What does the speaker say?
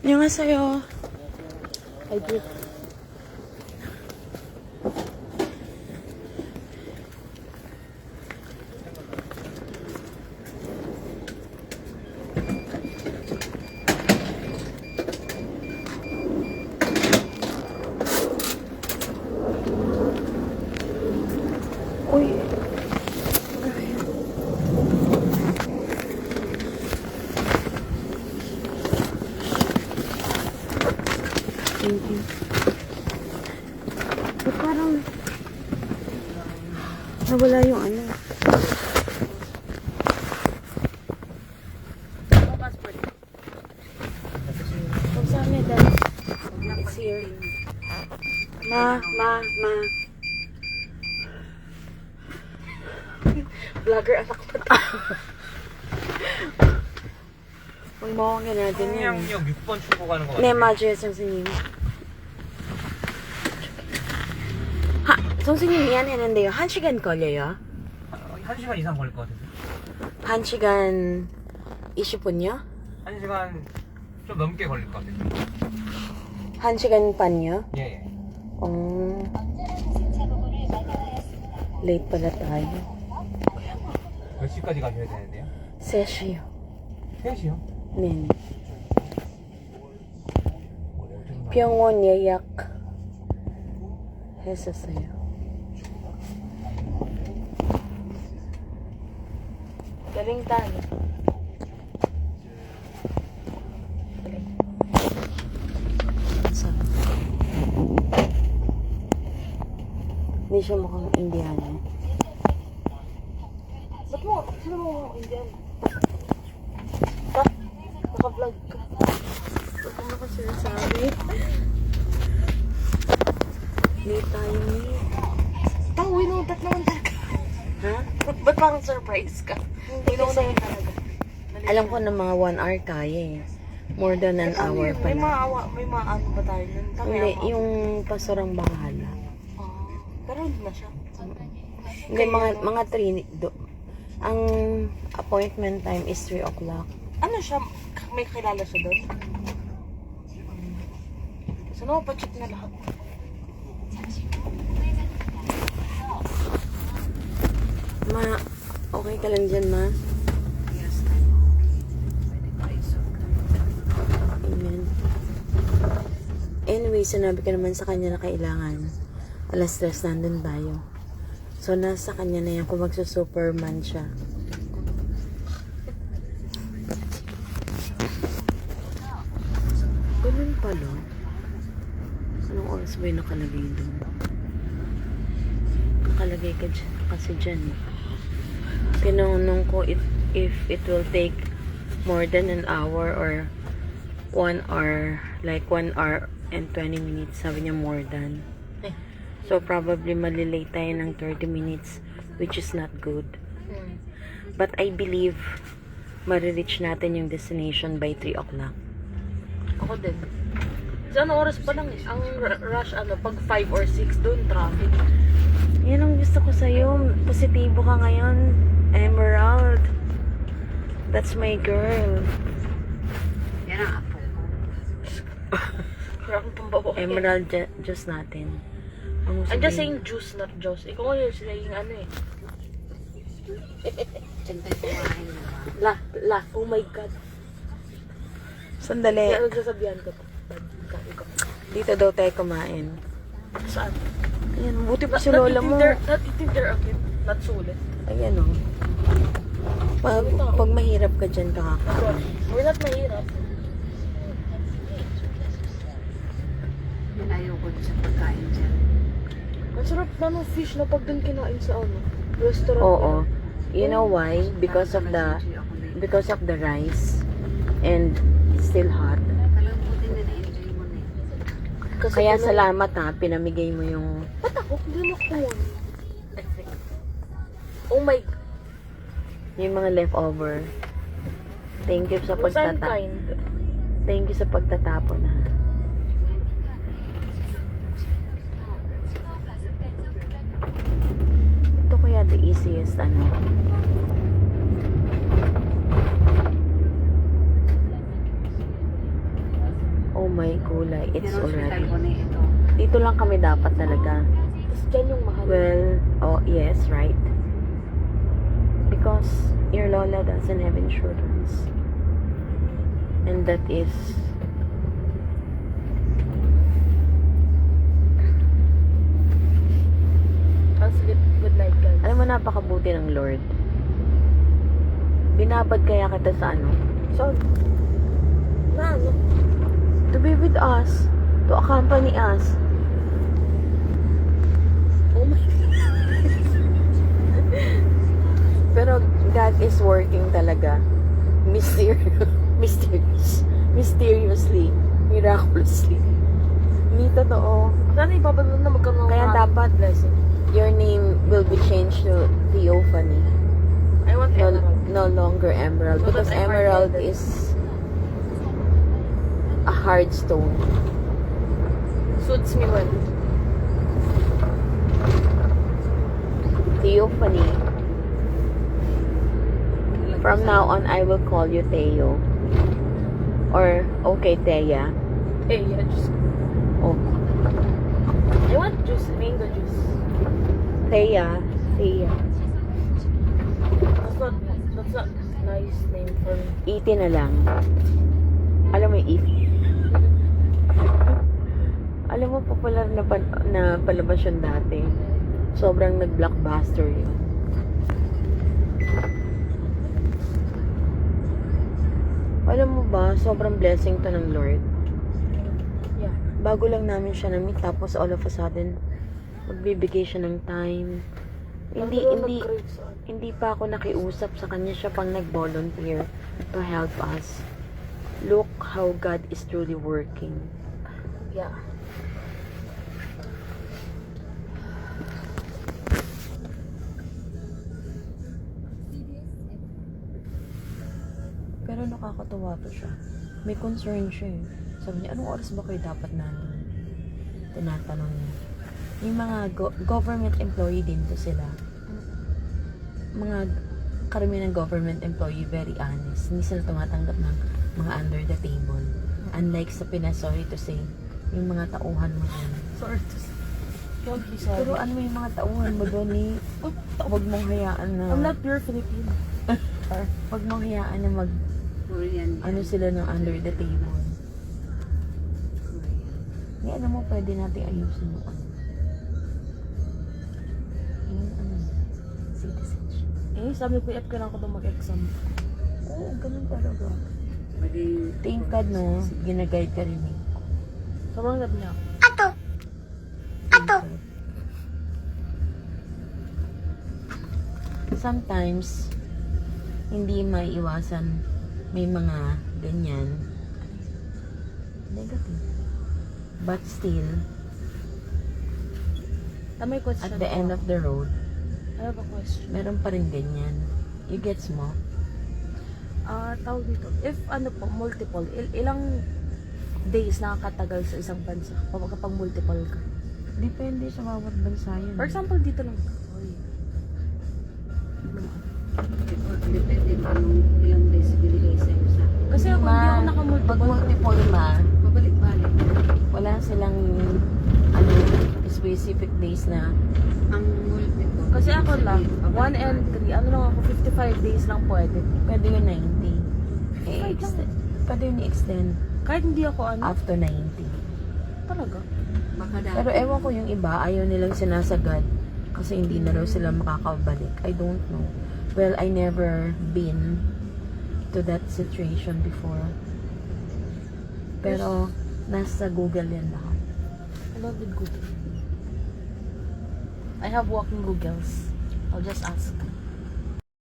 안녕하세요. I did. Uy. Thank you. Ba't parang nawala yung ano? Passport. Kung saan may dala? It's here. Ma. Vlogger anak mo. magmawang yan natin yan. 평양역 6번 출구 가는 거 같아요. 네, 맞아요, 선생님. 선생님 미안했는데요. 1시간 걸려요? 1시간 이상 걸릴 것 같은데. 1시간 20분요? 1시간 좀 넘게 걸릴 것 같아요. 1시간 반요? 예. late pala tayo. 몇 시까지 가셔야 되는데요? 3시요. 3시요? 네. 병원 예약 했었어요. Galing tayo. So, hindi siya mukhang Indiano. Ba't mo? Sino mo mukhang Indiano? Naka-vlog ka. Ba't mo naman sinasabi? Hindi tayo ni. We know that naman talaga. Ha? Ba't parang surprise ka? We know na yun talaga. Alam ko na mga 1 hour kaya eh. More than an hour pa May na. may mga ano ba tayo nun? Hindi, yung pasorang bahala. Pero hindi na siya. Hindi, mga 3. Ang appointment time is 3 o'clock. Ano siya? May kilala siya doon? Sana pa-check na lahat. Ma, okay ka lang dyan, ma? Yes, Amen. Anyway, sinabi ko naman sa kanya na kailangan. Alas 3 nandun tayo. So, nasa kanya na yan kung magsusuperman siya. Ganun pala. Anong oras ba yung nakalagay doon? Nakalagay ka dyan, kasi dyan. Tinanong ko if it will take more than an hour or 1 hour, like 1 hour and 20 minutes. Sabi niya more than. So, probably malilate tayo ng 30 minutes, which is not good. But I believe marireach natin yung destination by 3 o'clock. Ako din. Sa ano oras pa lang ang rush pag 5 or 6 doon traffic. Yan ang gusto ko sa'yo. Positibo ka ngayon. Emerald. That's my girl. Yan ang apo. Grabe pang babae. Emerald juice natin. Ang I'm just sabihin- saying juice, not juice. Ikaw nga yung saying ano eh. Oh my God. Sandali. Kaya nagsasabihan ko. Dito daw tayo kumain. Saan? Ayan, buti pa si lola mo. Not eating there again. Not sulit. Ayan o. Pag mahirap ka dyan, kakakain. We're not mahirap. Ayoko sa pagkain dyan. Ang sarap na ng fish na pag dun kinain sa ano. Restaurant. Oo. You know why? Because of the rice. And it's still hot. Talagang buti na na-enjoy mo na eh. Kasi Kaya tuloy- salamat ha, pinamigay mo yung... Ba't ako? Hindi na ko. Oh my. Yung mga leftover. Thank you sa Was pagtatapon. kind. Thank you sa pagtatapon ha. Ito kaya the easiest ano. may kulay. It's Pero hospital already. ko na ito. Dito lang kami dapat talaga. Tapos dyan yung mahal. Well, oh yes, right. Because your Lola doesn't have insurance. And that is Tapos good night, guys. alam mo, napakabuti ng Lord. Binabad kaya kita sa ano? So, na ano? To be with us. To accompany us. Oh my Pero God is working talaga. Mysteriously. Miraculously. Hindi totoo. Sana ipapanood na magkaroon ng Kaya maraming dapat blessing. your name will be changed to Theophany. I want No, emerald. no longer Emerald. So Because that I'm Emerald hard-headed. is a hard stone. Suits me well. Theophany. From now on, I will call you Theo. Or, okay, Thea. Eh, yeah, just... Oh, I want juice, mango juice. Thea. Thea. That's not nice name for me. Iti na lang. Alam mo yung Iti? Alam mo, popular na palabas yun dati. Sobrang nag-blockbuster yun. Alam mo ba, sobrang blessing to ng Lord. Yeah. Bago lang namin siya na-meet, tapos all of a sudden, magbibigay siya ng time. Hindi pa ako nakiusap sa kanya, siya pang nag-volunteer to help us. Look how God is truly working. Yeah. Pero nakakatawa to siya. May concern siya eh. Sabi niya, anong oras ba kayo dapat nandun? Tinatanong niya. Yung mga government employee din to sila. Mga karamihan ng government employee, very honest. Hindi sila tumatanggap ng mga under the table. Unlike sa Pinas, sorry to say, yung mga tauhan mo dun. Sorry to say. Don't be sorry. Pero ano yung mga tauhan mo dun eh? Huwag mong hayaan na... I'm not pure Filipino. Huwag mong hayaan na mag... Korean. Ano sila ng under the table. Korean. Hindi, alam mo, pwede natin ayusin yung ano. Yung ano, citizenship. Eh, sabi ko, i-up ka lang ako daw mag-exam. Oo, ganun talaga. Pwede yung... Thank God, no, ginaguide ka rin eh. Sobrang love niya. Sometimes, hindi maiiwasan may mga ganyan. Negative. But still, May question at the ako. end of the road, I have a question. meron pa rin ganyan. You gets mo? Tawag dito. If ano po, multiple, ilang days nakakatagal sa isang bansa kapag multiple ka? Depende sa bawat bansa yun. For example, dito lang. Depende pa nung ilang days binigay sa'yo sa... Kasi ako hindi ako nakamultiple. Pag multiple ma, Babalik-balik. wala silang ano, specific days na Ang multiple. Kasi ako lang, Babalik-balik. 1 and 3, ano lang ako, 55 days lang pwede. pwede yung 90. Pwede yung i-extend Kahit hindi ako ano, after 90. talaga. Baka dati. Pero ewan ko yung iba, ayaw nilang sinasagad kasi hindi na raw sila makakabalik. I don't know. Well, I never been to that situation before. Pero, nasa Google yan lahat. I love with Google. I have walking Googles. I'll just ask.